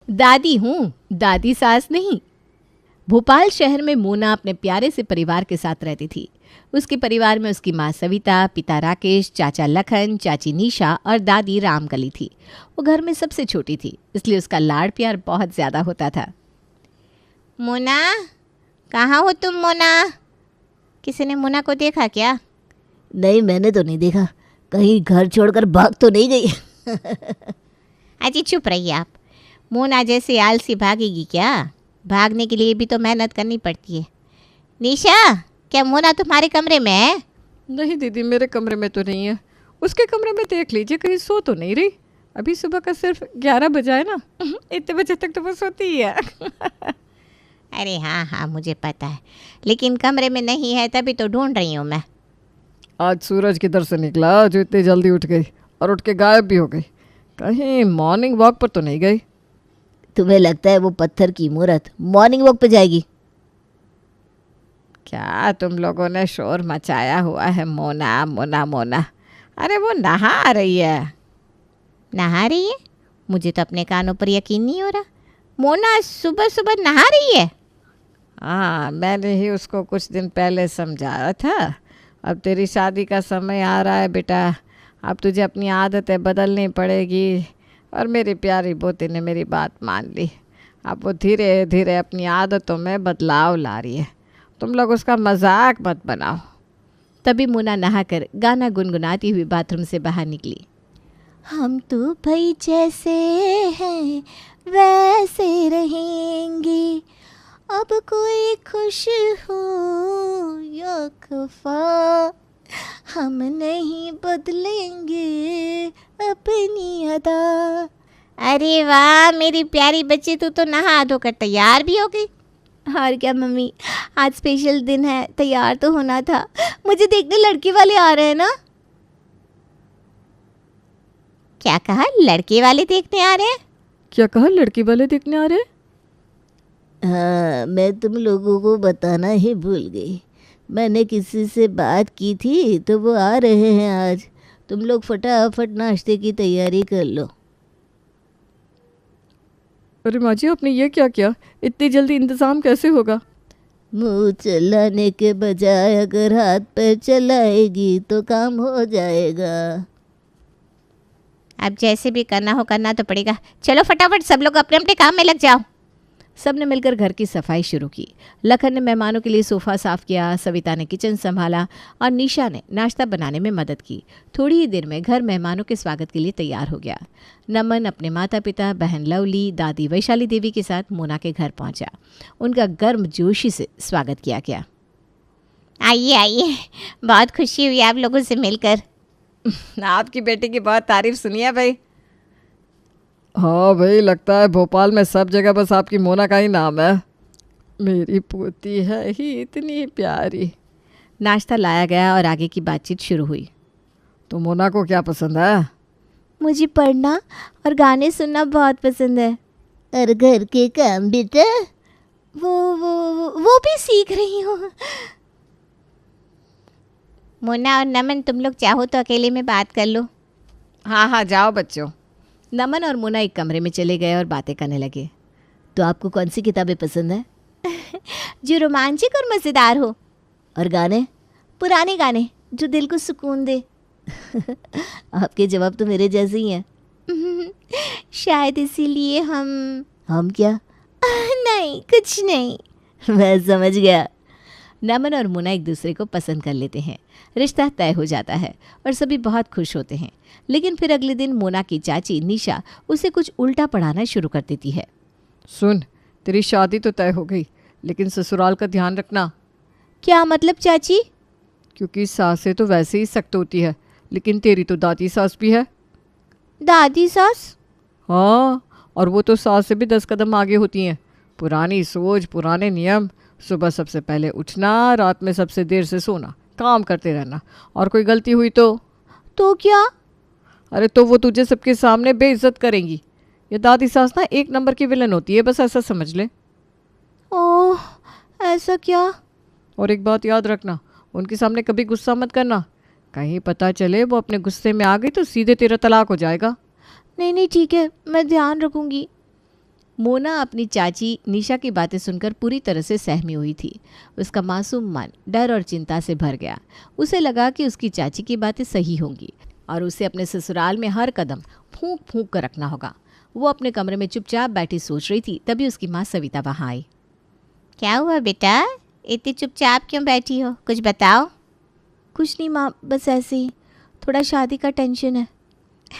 दादी हूँ, दादी सास नहीं। भोपाल शहर में मोना अपने प्यारे से परिवार के साथ रहती थी। उसके परिवार में उसकी माँ सविता, पिता राकेश, चाचा लखन, चाची निशा और दादी रामकली थी। वो घर में सबसे छोटी थी, इसलिए उसका लाड़ प्यार बहुत ज़्यादा होता था। मोना, कहाँ हो तुम मोना? किसी ने मोना को देखा क्या? नहीं, मैंने तो नहीं देखा। कहीं घर छोड़कर भाग तो नहीं गई? अजी चुप रहिए आप। मोना जैसे आलसी भागेगी क्या? भागने के लिए भी तो मेहनत करनी पड़ती है। निशा, क्या मोना तुम्हारे कमरे में है? नहीं दीदी, मेरे कमरे में तो नहीं है। उसके कमरे में देख लीजिए, कहीं सो तो नहीं रही। अभी सुबह का सिर्फ 11 बजा है ना। इतने बजे तक तो वो सोती ही है। अरे हाँ हाँ, मुझे पता है, लेकिन कमरे में नहीं है तभी तो ढूंढ रही हूँ मैं। आज सूरज किधर से निकला जो इतनी जल्दी उठ गई और उठ के गायब भी हो गई? कहीं मॉर्निंग वॉक पर तो नहीं गई? तुम्हें लगता है वो पत्थर की मूरत मॉर्निंग वॉक पे जाएगी? क्या तुम लोगों ने शोर मचाया हुआ है? मोना मोना मोना, अरे वो नहा रही है। नहा रही है? मुझे तो अपने कानों पर यकीन नहीं हो रहा। मोना सुबह सुबह नहा रही है? हाँ, मैंने ही उसको कुछ दिन पहले समझाया था। अब तेरी शादी का समय आ रहा है बेटा, अब तुझे अपनी आदतें बदलनी पड़ेगी। और मेरी प्यारी पोती ने मेरी बात मान ली। अब वो धीरे धीरे अपनी आदतों में बदलाव ला रही है। तुम लोग उसका मजाक मत बनाओ। तभी मोना नहाकर गाना गुनगुनाती हुई बाथरूम से बाहर निकली। हम तो भाई जैसे हैं वैसे रहेंगे, अब कोई खुश हो या खफा, हम नहीं बदलेंगे अपनी अदा। अरे वाह मेरी प्यारी बच्ची, तू तो नहा धोकर तैयार भी हो गई। और क्या मम्मी, आज स्पेशल दिन है, तैयार तो होना था। मुझे देखने लड़के वाले आ रहे हैं ना। क्या कहा? लड़के वाले देखने आ रहे हैं? क्या कहा? लड़की वाले देखने आ रहे हैं? हाँ, मैं तुम लोगों को बताना ही भूल गई। मैंने किसी से बात की थी तो वो आ रहे हैं आज। तुम लोग फटाफट नाश्ते की तैयारी कर लो। अरे माँ जी, आपने ये क्या किया? इतनी जल्दी इंतज़ाम कैसे होगा? मुंह चलाने के बजाय अगर हाथ पैर चलाएगी तो काम हो जाएगा। अब जैसे भी करना हो करना तो पड़ेगा। चलो फटाफट सब लोग अपने अपने काम में लग जाओ। सब ने मिलकर घर की सफाई शुरू की। लखन ने मेहमानों के लिए सोफ़ा साफ़ किया, सविता ने किचन संभाला और निशा ने नाश्ता बनाने में मदद की। थोड़ी ही देर में घर मेहमानों के स्वागत के लिए तैयार हो गया। नमन अपने माता पिता, बहन लवली, दादी वैशाली देवी के साथ मोना के घर पहुंचा। उनका गर्मजोशी से स्वागत किया गया। आइए आइए, बहुत खुशी हुई आप लोगों से मिलकर। आपकी बेटी की बहुत तारीफ सुनी है भाई। हाँ भाई, लगता है भोपाल में सब जगह बस आपकी मोना का ही नाम है। मेरी पोती है ही इतनी प्यारी। नाश्ता लाया गया और आगे की बातचीत शुरू हुई। तो मोना को क्या पसंद है? मुझे पढ़ना और गाने सुनना बहुत पसंद है। और घर के काम बेटा वो भी सीख रही हूँ। मोना और नमन, तुम लोग चाहो तो अकेले में बात कर लो। हाँ हाँ, जाओ बच्चों। नमन और मोना एक कमरे में चले गए और बातें करने लगे। तो आपको कौन सी किताबें पसंद है? जो रोमांचक और मज़ेदार हो। और गाने? पुराने गाने जो दिल को सुकून दे। आपके जवाब तो मेरे जैसे ही हैं। शायद इसीलिए हम क्या? नहीं, कुछ नहीं। मैं समझ गया। नमन और मोना एक दूसरे को पसंद कर लेते हैं, रिश्ता तय हो जाता है और सभी बहुत खुश होते हैं। लेकिन फिर अगले दिन मोना की चाची निशा उसे कुछ उल्टा पढ़ाना शुरू कर देती है। सुन, तेरी शादी तो तय हो गई, लेकिन ससुराल का ध्यान रखना। क्या मतलब चाची? क्योंकि सासें तो वैसे ही सख्त होती है, लेकिन तेरी तो दादी सास भी है। दादी सास? हाँ, और वो तो सास से भी 10 कदम आगे होती हैं। पुरानी सोच, पुराने नियम। सुबह सबसे पहले उठना, रात में सबसे देर से सोना, काम करते रहना। और कोई गलती हुई तो क्या? अरे तो वो तुझे सबके सामने बेइज्जत करेंगी। ये दादी सास ना एक नंबर की विलन होती है, बस ऐसा समझ ले। ओह, ऐसा क्या? और एक बात याद रखना, उनके सामने कभी गुस्सा मत करना। कहीं पता चले वो अपने गुस्से में आ गई तो सीधे तेरा तलाक हो जाएगा। नहीं नहीं, ठीक है, मैं ध्यान रखूंगी। मोना अपनी चाची निशा की बातें सुनकर पूरी तरह से सहमी हुई थी। उसका मासूम मन डर और चिंता से भर गया। उसे लगा कि उसकी चाची की बातें सही होंगी और उसे अपने ससुराल में हर कदम फूंक फूंक कर रखना होगा। वो अपने कमरे में चुपचाप बैठी सोच रही थी, तभी उसकी माँ सविता वहाँ आई। क्या हुआ बेटा, इतनी चुपचाप क्यों बैठी हो, कुछ बताओ। कुछ नहीं माँ, बस ऐसे ही थोड़ा शादी का टेंशन है।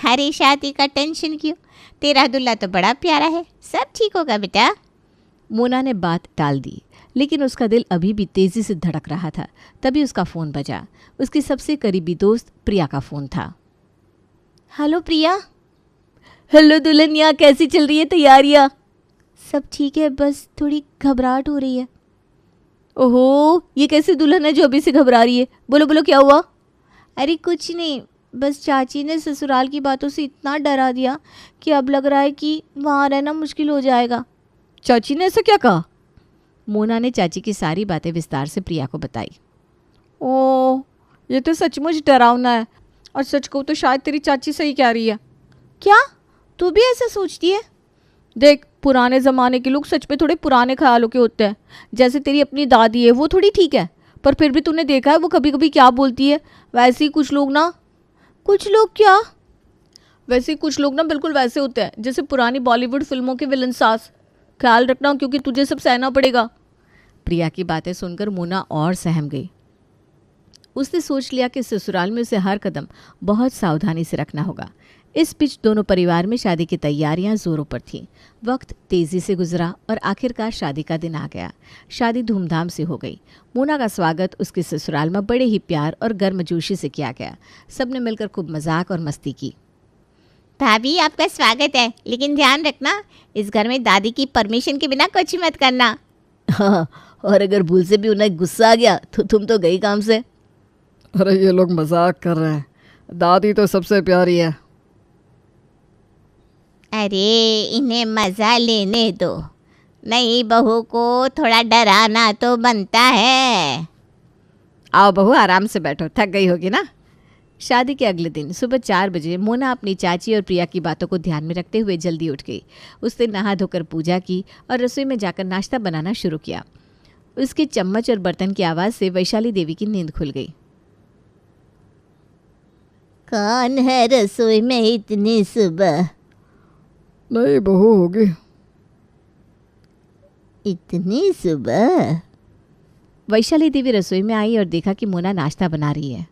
अरे शादी का टेंशन क्यों, तेरा दूल्हा तो बड़ा प्यारा है, सब ठीक होगा बेटा। मोना ने बात टाल दी, लेकिन उसका दिल अभी भी तेजी से धड़क रहा था। तभी उसका फ़ोन बजा। उसकी सबसे करीबी दोस्त प्रिया का फ़ोन था। हेलो प्रिया। हेलो दुल्हनिया, कैसी चल रही है तैयारियाँ? सब ठीक है, बस थोड़ी घबराहट हो रही है। ओहो, ये कैसी दुल्हन है जो अभी से घबरा रही है? बोलो बोलो, क्या हुआ? अरे कुछ नहीं, बस चाची ने ससुराल की बातों से इतना डरा दिया कि अब लग रहा है कि वहाँ रहना मुश्किल हो जाएगा। चाची ने ऐसा क्या कहा? मोना ने चाची की सारी बातें विस्तार से प्रिया को बताई। ओह, ये तो सचमुच डरावना है। और सच कहूँ तो शायद तेरी चाची सही कह रही है। क्या तू भी ऐसा सोचती है? देख, पुराने ज़माने के लोग सच में थोड़े पुराने ख्यालों के होते हैं। जैसे तेरी अपनी दादी है, वो थोड़ी ठीक है, पर फिर भी तूने देखा है वो कभी कभी क्या बोलती है। वैसे ही कुछ लोग ना क्या? वैसे ही कुछ लोग ना बिल्कुल वैसे होते हैं जैसे पुरानी बॉलीवुड फिल्मों के विलन सास। ख्याल रखना, क्योंकि तुझे सब सहना पड़ेगा। प्रिया की बातें सुनकर मोना और सहम गई। उसने सोच लिया कि ससुराल में उसे हर कदम बहुत सावधानी से रखना होगा। इस बीच दोनों परिवार में शादी की तैयारियां जोरों पर थीं। वक्त तेजी से गुजरा और आखिरकार शादी का दिन आ गया। शादी धूमधाम से हो गई। मोना का स्वागत उसके ससुराल में बड़े ही प्यार और गर्मजोशी से किया गया। सबने मिलकर खूब मजाक और मस्ती की। भाभी, आपका स्वागत है, लेकिन ध्यान रखना इस घर में दादी की परमिशन के बिना कुछ मत करना। हाँ, और अगर भूल से भी उन्हें गुस्सा आ गया तो तुम तो गई काम से। अरे ये लोग मजाक कर रहे हैं, दादी तो सबसे प्यारी है। अरे इन्हें मज़ा लेने दो, नई बहू को थोड़ा डराना तो बनता है। आओ बहू, आराम से बैठो, थक गई होगी ना। शादी के अगले दिन सुबह 4 बजे मोना अपनी चाची और प्रिया की बातों को ध्यान में रखते हुए जल्दी उठ गई। उसने नहा धोकर पूजा की और रसोई में जाकर नाश्ता बनाना शुरू किया। उसके चम्मच और बर्तन की आवाज़ से वैशाली देवी की नींद खुल गई। कौन है रसोई में इतनी सुबह? नई बहू होगी। इतनी सुबह? वैशाली देवी रसोई में आई और देखा कि मोना नाश्ता बना रही है।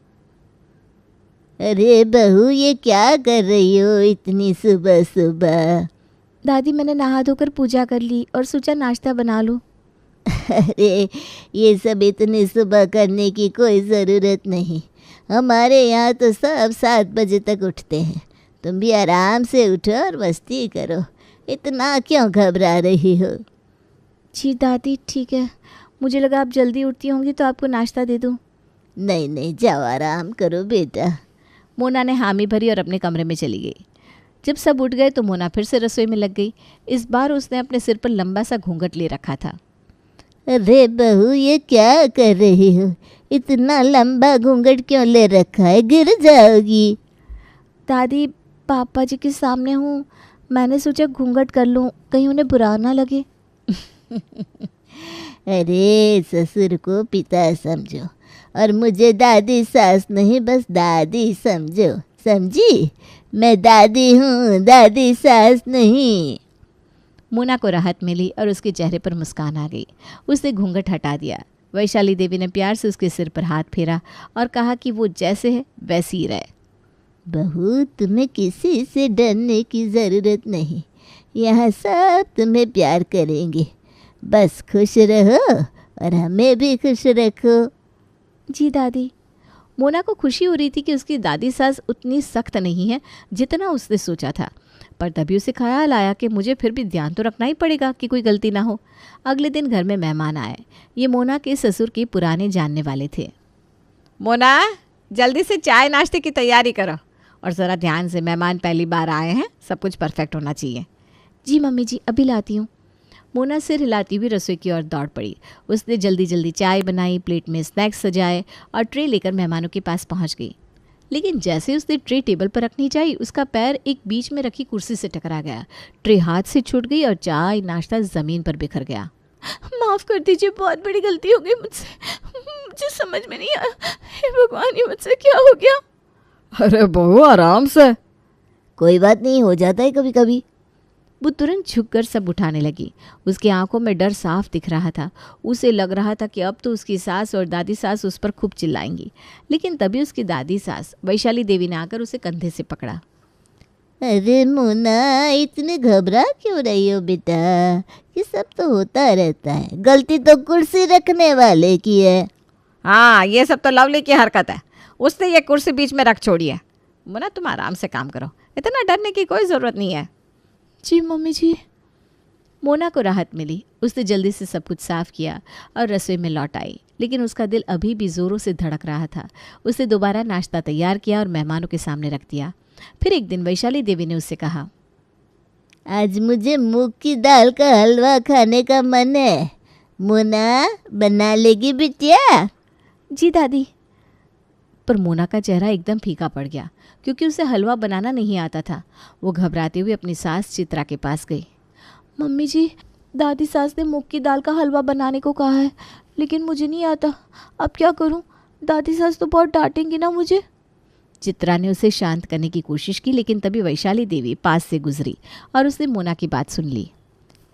अरे बहू, ये क्या कर रही हो इतनी सुबह सुबह? दादी, मैंने नहा धोकर पूजा कर ली और सोचा नाश्ता बना लूं। अरे ये सब इतनी सुबह करने की कोई ज़रूरत नहीं। हमारे यहाँ तो सब 7 बजे तक उठते हैं। तुम भी आराम से उठो और मस्ती करो, इतना क्यों घबरा रही हो? जी दादी, ठीक है। मुझे लगा आप जल्दी उठती होंगी तो आपको नाश्ता दे दूं। नहीं नहीं, जाओ आराम करो बेटा। मोना ने हामी भरी और अपने कमरे में चली गई। जब सब उठ गए तो मोना फिर से रसोई में लग गई। इस बार उसने अपने सिर पर लंबा सा घूंघट ले रखा था। अरे बहू, ये क्या कर रही हो? इतना लंबा घूंघट क्यों ले रखा है, गिर जाओगी। दादी, पापा जी के सामने हूँ, मैंने सोचा घूंघट कर लूँ, कहीं उन्हें बुरा ना लगे। अरे ससुर को पिता समझो और मुझे दादी सास नहीं, बस दादी समझो, समझी? मैं दादी हूँ, दादी सास नहीं। मोना को राहत मिली और उसके चेहरे पर मुस्कान आ गई। उसने घूंघट हटा दिया। वैशाली देवी ने प्यार से उसके सिर पर हाथ फेरा और कहा कि वो जैसे है वैसी ही रहे। बहू, तुम्हें किसी से डरने की ज़रूरत नहीं। यहाँ सब तुम्हें प्यार करेंगे। बस खुश रहो और हमें भी खुश रखो। जी दादी। मोना को खुशी हो रही थी कि उसकी दादी सास उतनी सख्त नहीं है जितना उसने सोचा था, पर तभी उसे ख्याल आया कि मुझे फिर भी ध्यान तो रखना ही पड़ेगा कि कोई गलती ना हो। अगले दिन घर में मेहमान आए। ये मोना के ससुर के पुराने जानने वाले थे। मोना, जल्दी से चाय नाश्ते की तैयारी करो और ज़रा ध्यान से, मेहमान पहली बार आए हैं, सब कुछ परफेक्ट होना चाहिए। जी मम्मी जी, अभी लाती हूँ। मोना सिर हिलाती हुई रसोई की ओर दौड़ पड़ी। उसने जल्दी जल्दी चाय बनाई, प्लेट में स्नैक्स सजाए और ट्रे लेकर मेहमानों के पास पहुँच गई। लेकिन जैसे उसने ट्रे टेबल पर रखनी चाहिए, उसका पैर एक बीच में रखी कुर्सी से टकरा गया। ट्रे हाथ से छूट गई और चाय नाश्ता ज़मीन पर बिखर गया। माफ़ कर दीजिए, बहुत बड़ी गलती हो गई मुझसे। मुझे समझ में नहीं आया, हे भगवान, ये मुझसे क्या हो गया। अरे बहू आराम से। कोई बात नहीं, हो जाता है कभी कभी। वो तुरंत झुककर सब उठाने लगी। उसकी आंखों में डर साफ दिख रहा था। उसे लग रहा था कि अब तो उसकी सास और दादी सास उस पर खूब चिल्लाएंगी। लेकिन तभी उसकी दादी सास वैशाली देवी ने आकर उसे कंधे से पकड़ा। अरे मोना, इतने घबरा क्यों रही हो बेटा? ये सब तो होता रहता है, गलती तो कुर्सी रखने वाले की है। हाँ, ये सब तो लवली की हरकत है। उसने ये कुर्सी बीच में रख छोड़ी है। मोना, तुम आराम से काम करो, इतना डरने की कोई ज़रूरत नहीं है। जी मम्मी जी। मोना को राहत मिली। उसने जल्दी से सब कुछ साफ किया और रसोई में लौट आई। लेकिन उसका दिल अभी भी ज़ोरों से धड़क रहा था। उसने दोबारा नाश्ता तैयार किया और मेहमानों के सामने रख दिया। फिर एक दिन वैशाली देवी ने उससे कहा, आज मुझे मूंग की दाल का हलवा खाने का मन है। मोना, बना लेगी बिटिया? जी दादी। पर मोना का चेहरा एकदम फीका पड़ गया, क्योंकि उसे हलवा बनाना नहीं आता था। वो घबराते हुए अपनी सास चित्रा के पास गई। मम्मी जी, दादी सास ने मूंग की दाल का हलवा बनाने को कहा है, लेकिन मुझे नहीं आता। अब क्या करूं? दादी सास तो बहुत डांटेंगी ना मुझे। चित्रा ने उसे शांत करने की कोशिश की, लेकिन तभी वैशाली देवी पास से गुजरी और उसने मोना की बात सुन ली।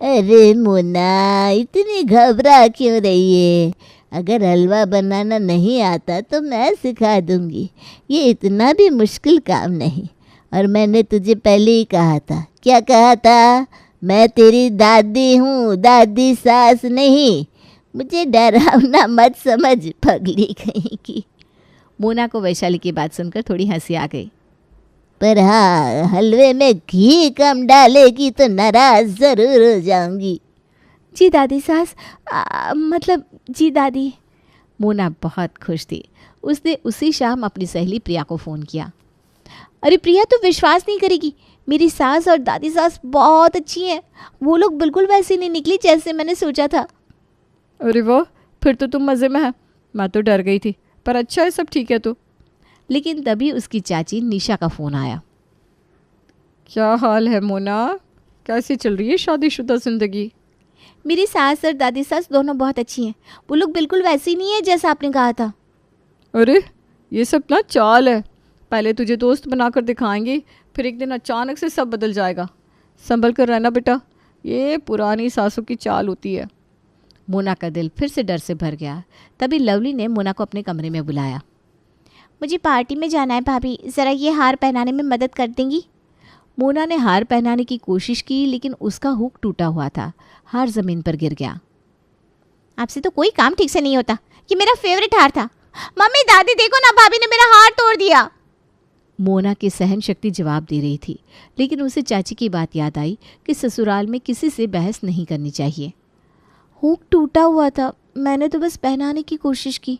अरे मोना, इतनी घबरा क्यों रही है? अगर हलवा बनाना नहीं आता तो मैं सिखा दूंगी। ये इतना भी मुश्किल काम नहीं। और मैंने तुझे पहले ही कहा था। क्या कहा था? मैं तेरी दादी हूँ, दादी सास नहीं। मुझे डरावना मत समझ, पगली कहीं की। मोना को वैशाली की बात सुनकर थोड़ी हंसी आ गई। पर हाँ, हलवे में घी कम डालेगी तो नाराज जरूर हो जाऊंगी। जी दादी सास, मतलब जी दादी। मोना बहुत खुश थी। उसने उसी शाम अपनी सहेली प्रिया को फ़ोन किया। अरे प्रिया, तो विश्वास नहीं करेगी, मेरी सास और दादी सास बहुत अच्छी हैं। वो लोग बिल्कुल वैसी नहीं निकली जैसे मैंने सोचा था। अरे वाह, फिर तो तुम मज़े में है। मैं तो डर गई थी, पर अच्छा है, सब ठीक है तो। लेकिन तभी उसकी चाची निशा का फ़ोन आया। क्या हाल है मोना? कैसी चल रही है शादीशुदा ज़िंदगी? मेरी सास और दादी सास दोनों बहुत अच्छी हैं। वो लोग बिल्कुल वैसी नहीं है जैसा आपने कहा था। अरे ये सब ना चाल है। पहले तुझे दोस्त बनाकर दिखाएंगी, फिर एक दिन अचानक से सब बदल जाएगा। संभल कर रहना बेटा, ये पुरानी सासों की चाल होती है। मोना का दिल फिर से डर से भर गया। तभी लवली ने मोना को अपने कमरे में बुलाया। मुझे पार्टी में जाना है भाभी, ज़रा ये हार पहनाने में मदद कर देंगी? मोना ने हार पहनाने की कोशिश की, लेकिन उसका हुक टूटा हुआ था। हार ज़मीन पर गिर गया। आपसे तो कोई काम ठीक से नहीं होता। ये मेरा फेवरेट हार था। मम्मी, दादी देखो ना, भाभी ने मेरा हार तोड़ दिया। मोना की सहन शक्ति जवाब दे रही थी, लेकिन उसे चाची की बात याद आई कि ससुराल में किसी से बहस नहीं करनी चाहिए। हुक टूटा हुआ था, मैंने तो बस पहनाने की कोशिश की।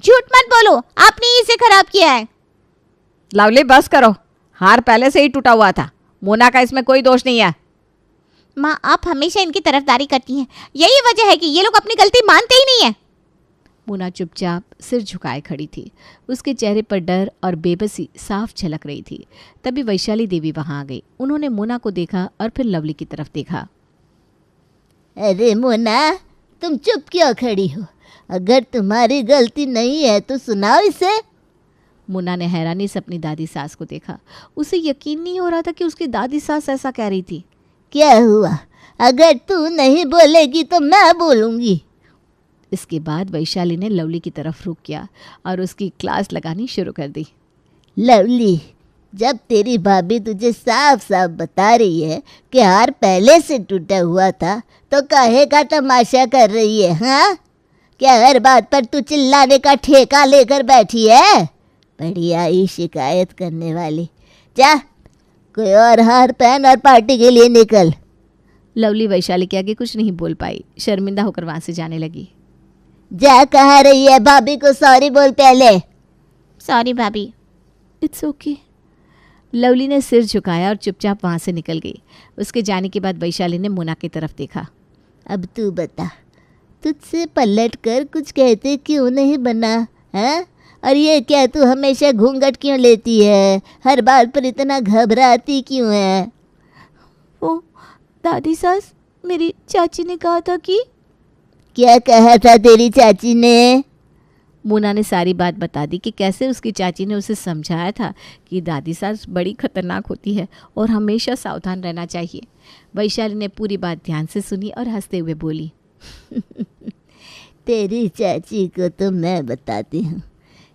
झूठ मत बोलो, आपने ही इसे खराब किया है। लवली बस करो, हार पहले से ही टूटा हुआ था। मोना का इसमें कोई दोष नहीं है। माँ, आप हमेशा इनकी तरफदारी करती हैं। यही वजह है कि ये लोग अपनी गलती मानते ही नहीं है। मोना चुपचाप सिर झुकाए खड़ी थी। उसके चेहरे पर डर और बेबसी साफ झलक रही थी। तभी वैशाली देवी वहां आ गई। उन्होंने मोना को देखा और फिर लवली की तरफ देखा। अरे मोना, तुम चुप क्यों खड़ी हो? अगर तुम्हारी गलती नहीं है तो सुनाओ इसे। मोना ने हैरानी से अपनी दादी सास को देखा। उसे यकीन नहीं हो रहा था कि उसकी दादी सास ऐसा कह रही थी। क्या हुआ? अगर तू नहीं बोलेगी तो मैं बोलूँगी। इसके बाद वैशाली ने लवली की तरफ रुख किया और उसकी क्लास लगानी शुरू कर दी। लवली, जब तेरी भाभी तुझे साफ साफ बता रही है कि हार पहले से टूटा हुआ था, तो काहे का तमाशा कर रही है? हाँ, क्या हर बात पर तू चिल्लाने का ठेका लेकर बैठी है? बड़ी आई शिकायत करने वाली। जा, कोई और हार पहन और पार्टी के लिए निकल। लवली वैशाली के आगे कुछ नहीं बोल पाई। शर्मिंदा होकर वहां से जाने लगी। जा, कहाँ रही है? भाभी को सॉरी बोल पहले। सॉरी भाभी। It's okay. लवली ने सिर झुकाया और चुपचाप वहां से निकल गई। उसके जाने के बाद वैशाली ने मोना की तरफ देखा। अब तू बता, तुझसे पलट कर कुछ कहते क्यों नहीं बना? हैं? और ये क्या तू हमेशा घूंघट क्यों लेती है? हर बात पर इतना घबराती क्यों है? वो दादी सास, मेरी चाची ने कहा था कि। क्या कहा था तेरी चाची ने? मोना ने सारी बात बता दी कि कैसे उसकी चाची ने उसे समझाया था कि दादी सास बड़ी खतरनाक होती है और हमेशा सावधान रहना चाहिए। वैशाली ने पूरी बात ध्यान से सुनी और हंसते हुए बोली, तेरी चाची को तो मैं बताती हूँ,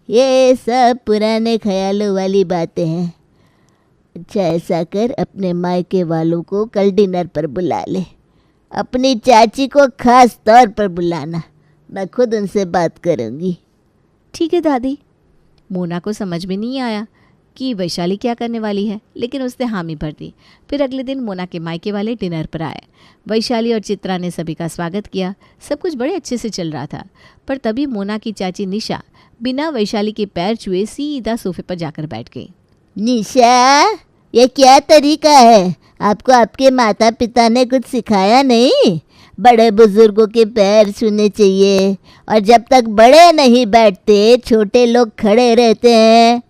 ये सब पुराने ख्यालों वाली बातें हैं। अच्छा ऐसा कर, अपने मायके वालों को कल डिनर पर बुला ले। अपनी चाची को खास तौर पर बुलाना, मैं खुद उनसे बात करूँगी। ठीक है दादी। मोना को समझ में नहीं आया कि वैशाली क्या करने वाली है, लेकिन उसने हामी भर दी। फिर अगले दिन मोना के मायके वाले डिनर पर आए। वैशाली और चित्रा ने सभी का स्वागत किया। सब कुछ बड़े अच्छे से चल रहा था, पर तभी मोना की चाची निशा बिना वैशाली के पैर छुए सीधा सोफे पर जाकर बैठ गई। निशा, ये क्या तरीका है? आपको आपके माता पिता ने कुछ सिखाया नहीं? बड़े बुजुर्गों के पैर छूने चाहिए, और जब तक बड़े नहीं बैठते छोटे लोग खड़े रहते हैं।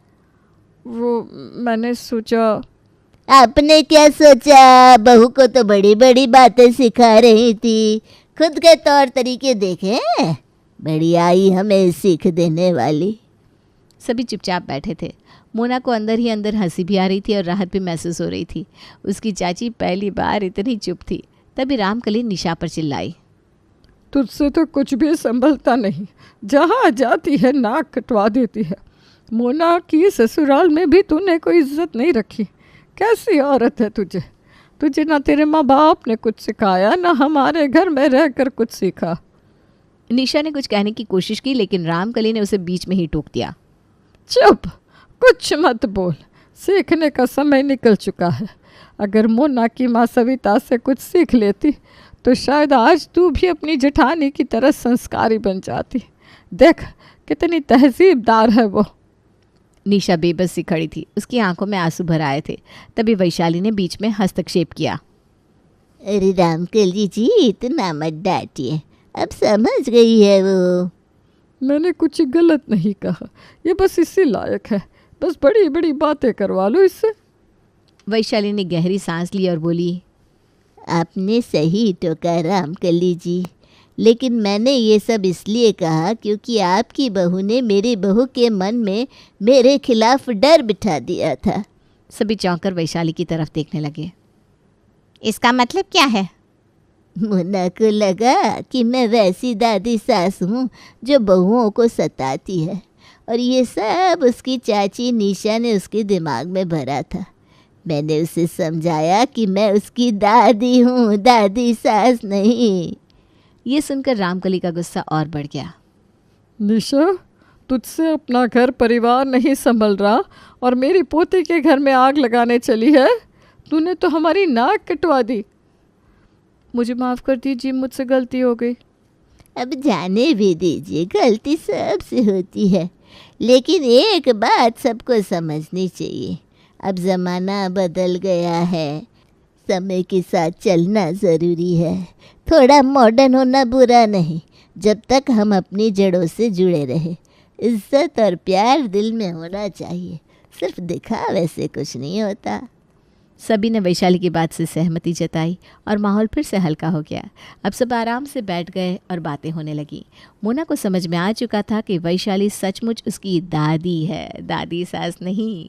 वो मैंने सोचा। आपने क्या सोचा? बहू को तो बड़ी बड़ी बातें सिखा रही थी, खुद के तौर तरीके देखे। बड़ी आई हमें सीख देने वाली। सभी चुपचाप बैठे थे। मोना को अंदर ही अंदर हंसी भी आ रही थी और राहत भी महसूस हो रही थी। उसकी चाची पहली बार इतनी चुप थी। तभी रामकली निशा पर चिल्लाई, तुझसे तो कुछ भी संभलता नहीं, जहाँ जाती है नाक कटवा देती है। मोना की ससुराल में भी तूने कोई इज्जत नहीं रखी। कैसी औरत है तुझे? तुझे ना तेरे माँ बाप ने कुछ सिखाया, ना हमारे घर में रहकर कुछ सीखा। निशा ने कुछ कहने की कोशिश की, लेकिन रामकली ने उसे बीच में ही टोक दिया। चुप, कुछ मत बोल, सीखने का समय निकल चुका है। अगर मोना की माँ सविता से कुछ सीख लेती तो शायद आज तू भी अपनी जेठानी की तरह संस्कारी बन जाती। देख कितनी तहजीबदार है वो। निशा बेबस सी खड़ी थी, उसकी आंखों में आंसू भर आए थे। तभी वैशाली ने बीच में हस्तक्षेप किया। अरे रामकली जी, इतना मत डांटिए, अब समझ गई है वो। मैंने कुछ गलत नहीं कहा, ये बस इसी लायक है। बस बड़ी बड़ी बातें करवा लो इससे। वैशाली ने गहरी सांस ली और बोली, आपने सही टोका रामकली जी, लेकिन मैंने ये सब इसलिए कहा क्योंकि आपकी बहू ने मेरी बहू के मन में मेरे खिलाफ डर बिठा दिया था। सभी चौंकर वैशाली की तरफ देखने लगे। इसका मतलब क्या है? मुन्ना को लगा कि मैं वैसी दादी सास हूँ जो बहुओं को सताती है, और ये सब उसकी चाची निशा ने उसके दिमाग में भरा था। मैंने उसे समझाया कि मैं उसकी दादी हूँ, दादी सास नहीं। ये सुनकर रामकली का गुस्सा और बढ़ गया। निशा, तुझसे अपना घर परिवार नहीं संभल रहा और मेरी पोती के घर में आग लगाने चली है। तूने तो हमारी नाक कटवा दी। मुझे माफ़ कर दीजिए, मुझसे गलती हो गई। अब जाने भी दीजिए, गलती सबसे होती है, लेकिन एक बात सबको समझनी चाहिए, अब ज़माना बदल गया है, समय के साथ चलना ज़रूरी है। थोड़ा मॉडर्न होना बुरा नहीं, जब तक हम अपनी जड़ों से जुड़े रहे। इज्जत और प्यार दिल में होना चाहिए, सिर्फ दिखावे से कुछ नहीं होता। सभी ने वैशाली की बात से सहमति जताई और माहौल फिर से हल्का हो गया। अब सब आराम से बैठ गए और बातें होने लगी। मोना को समझ में आ चुका था कि वैशाली सचमुच उसकी दादी है, दादी सास नहीं।